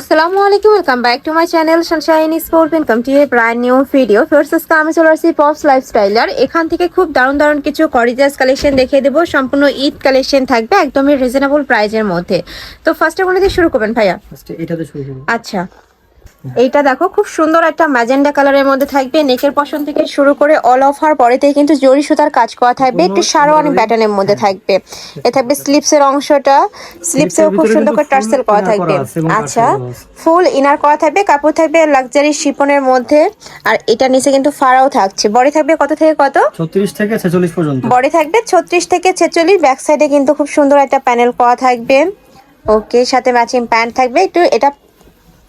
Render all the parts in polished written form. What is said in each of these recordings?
আসসালামু আলাইকুম, welcome back to my channel Sunshine sport. Welcome to A brand new video. First আজকে আমি চলে আসছি পপস লাইফস্টাইলার। এখান থেকে খুব দারুণ দারুণ কিছু গর্জিয়াস কালেকশন দেখিয়ে দেবো। সম্পূর্ণ ঈদ কালেকশন থাকবে একদমই রিজনেবল প্রাইজের মধ্যে। তো ফার্স্টে কোন দিয়ে শুরু করবেন ভাইয়া? এটাতে শুরু করব। আচ্ছা, এইটা দেখো খুব সুন্দর একটা ম্যাজেন্ডা কালারের মধ্যে থাকবে। নেকের পশন থেকে শুরু করে অল ওভার বডিতে কিন্তু জরি সুতার কাজ করা থাকবে, একটু শারওয়ানি প্যাটার্নের মধ্যে থাকবে। এ থাকবে স্লিপসের অংশটা, স্লিপসেও খুব সুন্দর করে টার্সেল করা থাকবে। আচ্ছা, ফুল ইনার করা থাকবে, কাপড় থাকবে লাক্সারি শিপনের মধ্যে। আর এটা নিচে কিন্তু ফাড়াও থাকছে। বডি থাকবে কত থেকে কত? 36 থেকে 46 পর্যন্ত। বডি থাকবে 36 থেকে 46। ব্যাক সাইডে কিন্তু খুব সুন্দর একটা প্যানেল করা থাকবে। ওকে, সাথে ম্যাচিং প্যান্ট থাকবে। একটু এটা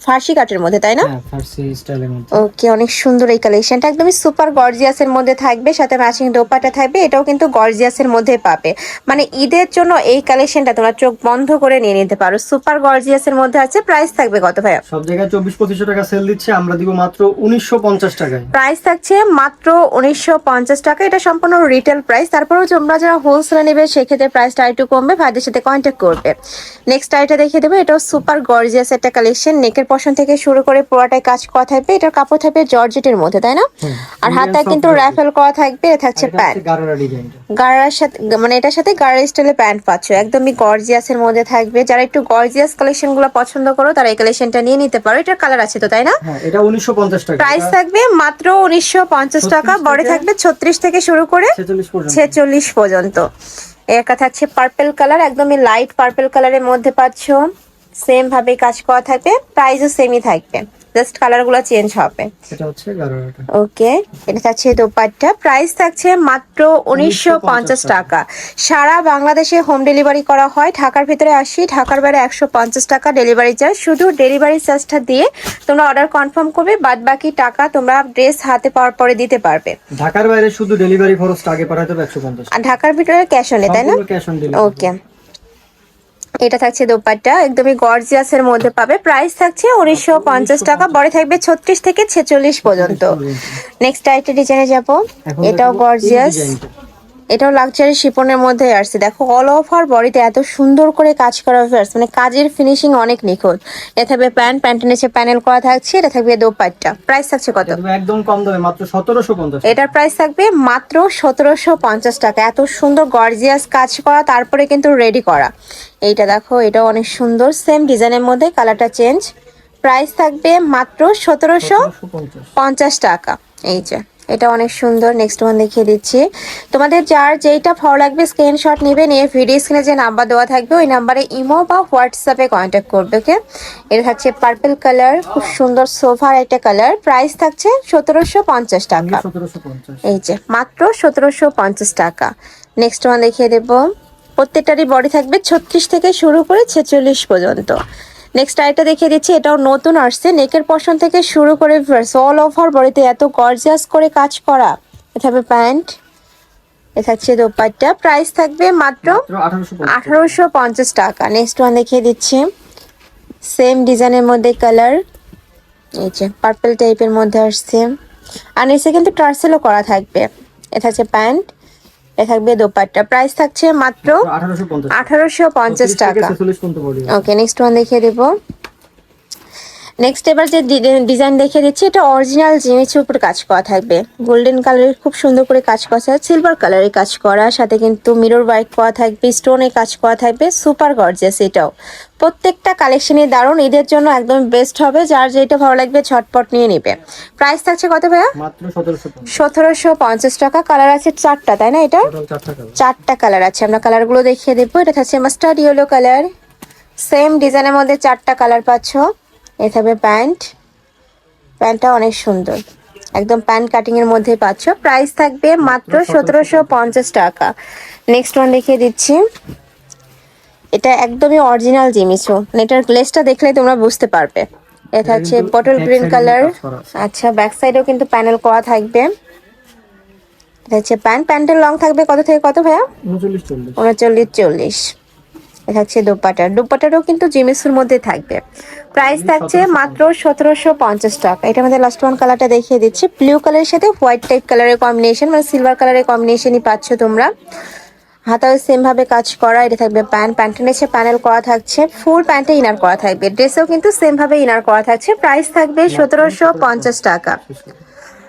ফার্সি কাটের মধ্যে, তাই না? হ্যাঁ, ফার্সি স্টাইলের মধ্যে। ওকে, অনেক সুন্দর এই কালেকশনটা, একদমই সুপার গর্জিয়াসের মধ্যে থাকবে। সাথে ম্যাচিং দোপাট্টা থাকবে, এটাও কিন্তু গর্জিয়াসের মধ্যে পাবে। মানে ঈদের জন্য এই কালেকশনটা তোমরা চোখ বন্ধ করে নিয়ে নিতে পারো। সুপার গর্জিয়াসের মধ্যে আছে। প্রাইস থাকবে কত ভাইয়া? সব জায়গায় 24-25 টাকা সেল দিচ্ছে, আমরা দিব মাত্র 1950 টাকায়। প্রাইস থাকছে মাত্র 1950 টাকা। এটা সম্পূর্ণ রিটেল প্রাইস। তারপরেও তোমরা যারা হোলসেলে নেবে সেক্ষেত্রে প্রাইসটা একটু কমবে, ভাইদের সাথে কন্ট্যাক্ট করবে। নেক্সট আইটা দেখিয়ে দেবো। এটাও সুপার গর্জিয়াস একটা কালেকশন। নেকের পশন থেকে শুরু করে পুরোটাই কাজ করা থাকবে। এটার কাপড় থাকবে জর্জেটের মধ্যে, তাই না? আর হাতটা কিন্তু র্যাফেল করা থাকবে। এটা থাকছে প্যান্ট, গাড়ার সাথে, মানে এটার সাথে গাড়ার স্টাইলে প্যান্ট পাচ্ছ, একদমই গর্জিয়াসের মধ্যে থাকবে। যারা একটু গর্জিয়াস কালেকশন গুলো পছন্দ করো তারা এই কালেকশনটা নিয়ে নিতে পারো। এটার কালার আছে তো, তাই না? হ্যাঁ, এটা 1950 টাকা। প্রাইস থাকবে মাত্র 1950 টাকা। বডি থাকবে 36 থেকে শুরু করে 46 পর্যন্ত। একটা থাকছে পার্পল কালার, একদমই লাইট পার্পল কালারের মধ্যে পাচ্ছ। সেম ভাবে কাজ করা থাকবে, প্রাইসও সেমই থাকবে, জাস্ট কালার গুলো চেঞ্জ হবে। এটা হচ্ছে গারারাটা। ওকে, এটা থাকছে দোপাট্টা। প্রাইস থাকছে মাত্র 1950 টাকা। সারা বাংলাদেশে হোম ডেলিভারি করা হয়। ঢাকার ভিতরে 80, ঢাকার বাইরে 150 টাকা ডেলিভারি চার্জ। শুধু ডেলিভারি চার্জটা দিয়ে তোমরা অর্ডার কনফার্ম করবে, বাদ বাকি টাকা তোমরা ড্রেস হাতে পাওয়ার পরে দিতে পারবে। ঢাকার বাইরে শুধু ডেলিভারি খরচটা আগে পাঠাতে হবে 150। আর ঢাকার ভিতরে ক্যাশ অন, তাই না? Cash on delivery. ওকে, এটা থাকছে দোপাট্টা, একদমই গর্জিয়াসের মধ্যে পাবে। প্রাইস থাকছে 1950 টাকা। বডি থাকবে 36 থেকে 46 পর্যন্ত। নেক্সট আইটেম ডিজাইনে যাব। এটাও গর্জিয়াস, এটাও লাক্সারি শিপনের মধ্যে আসছে। দেখো অল ওভার বডিতে এত সুন্দর করে কাজ করা হয়েছে, মানে কাজের ফিনিশিং অনেক নিখুঁত। এটা থাকবে প্যান্ট, প্যান্টের নিচে প্যানেল করা থাকছে। এটা থাকবে দোপাট্টা। প্রাইস থাকছে কত? একদম কম দামে মাত্র 1750। এটার প্রাইস থাকবে মাত্র 1750 টাকা। এত সুন্দর গর্জিয়াস কাজ করা, তারপরে কিন্তু রেডি করা। এইটা দেখো, এটাও অনেক সুন্দর, সেম ডিজাইনের মধ্যে, কালারটা চেঞ্জ। প্রাইস থাকবে মাত্র 1750 টাকা। এই যে এটা অনেক সুন্দর। নেক্সট ওয়ান দেখিয়ে দিচ্ছি। তোমাদের যার যেইটা ভালো লাগবে স্ক্রিনশট নেবে, নিয়ে ভিডিও স্ক্রিনে যে নাম্বার দেওয়া থাকবে ওই নাম্বারে ইমো বা হোয়াটসঅ্যাপে কন্ট্যাক্ট করবে। ওকে, এটা থাকছে পার্পল কালার, খুব সুন্দর সোফার একটা কালার। প্রাইস থাকছে 1750 টাকা। এই যে মাত্র 1750 টাকা। নেক্সট ওয়ান দেখিয়ে দেবো। প্রত্যেকটারই বডি থাকবে 36 থেকে শুরু করে 46 পর্যন্ত। নেক্সট আইটা দেখিয়ে দিচ্ছি। এটাও নতুন আসছে। নেকের পশন থেকে শুরু করে অল ওভার বডিতে এত গর্জিয়াস করে কাজ করা। এটা হবে প্যান্ট, এটা থাকছে দোপাট্টা। প্রাইস থাকবে মাত্র 1850 টাকা। নেক্সট ওয়ান দেখিয়ে দিচ্ছি। সেম ডিজাইনের মধ্যে কালার, এই যে পার্পল টাইপের মধ্যে আসছে। আর নিচে কিন্তু টার্সেলও করা থাকবে। এটা হচ্ছে প্যান্ট, এটা থাকবে দোপাট্টা। প্রাইস থাকছে মাত্র 1850 টাকা। ওকে, নেক্সট ওয়ান দেখিয়ে দেবো। নেক্সট এবার যে ডিজাইন দেখিয়ে দিচ্ছি, এটা অরিজিনাল জিমিচুর উপর কাজ করা থাকবে। গোল্ডেন কালারের খুব সুন্দর করে কাজ করা আছে, সিলভার কালারের কাজ করা, সাথে কিন্তু মিরর ওয়ার্ক করা থাকবে, স্টোনে কাজ করা থাকবে। সুপার গর্জিয়াস এটাও। প্রত্যেকটা কালেকশনই দারুণ, ঈদের জন্য একদম বেস্ট হবে। যার যেটা ভালো লাগবে ঝটপট নিয়ে নিবে। প্রাইস থাকছে কত ভাইয়া? মাত্র 1750। 1750 টাকা। কালার আছে 4টা, তাই না? এটা 4টা কালার আছে। আমরা কালারগুলো দেখিয়ে দেবো। এটা থাকছে মাস্টার্ড ইয়েলো কালার, সেম ডিজাইনের মধ্যে 4টা কালার পাচ্ছ। এটা থাকবে প্যান্ট, প্যান্টটা অনেক সুন্দর, একদম প্যান্ট কাটিং এর মধ্যে পাচ্ছ। প্রাইস থাকবে মাত্র 1750 টাকা। নেক্সট ওয়ান দেখিয়ে দিচ্ছি। এটা একদমই অরিজিনাল জিমিচু, এটার গ্লেসটা দেখলে তোমরা বুঝতে পারবে। এটা হচ্ছে বটল গ্রিন কালার। আচ্ছা, ব্যাক সাইডেও কিন্তু প্যানেল করা থাকবে। এটা হচ্ছে প্যান্ট, প্যান্টের লং থাকবে কত থেকে কত ভাইয়া? 39-40। এটা হচ্ছে দোপাট্টাটাও কিন্তু জিমিসুর মধ্যে থাকবে। প্রাইস থাকছে মাত্র 1750 টাকা। এটা আমাদের লাস্ট ওয়ান কালারটা দেখিয়ে দিচ্ছি। ব্লু কালারের সাথে হোয়াইট টাইপ কালারের কম্বিনেশন, মানে সিলভার কালারের কম্বিনেশনই পাচ্ছ তোমরা। হাতাও সেম ভাবে কাজ করা। এটা থাকবে প্যান্টের নিচে প্যানেল করা থাকছে, ফুল প্যান্টে ইনার করা থাকবে, ড্রেসেও কিন্তু সেম ভাবে ইনার করা থাকছে। প্রাইস থাকবে 1750 টাকা।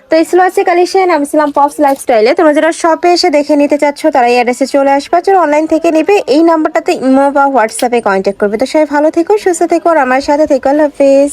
তো এই ছিল আছে কালেকশন। আমি ছিলাম পপস লাইফস্টাইলে। তোমরা যারা শপে এসে দেখে নিতে চাচ্ছ তারা এই অ্যাড্রেসে চলে আসবে, যারা অনলাইন থেকে নেবে এই নাম্বারটাতে ইমো বা হোয়াটসঅ্যাপে কন্ট্যাক্ট করবে। তো সবাই ভালো থেকো, সুস্থ থেকো আর আমার সাথে থেকো। আল্লাহ হাফেজ।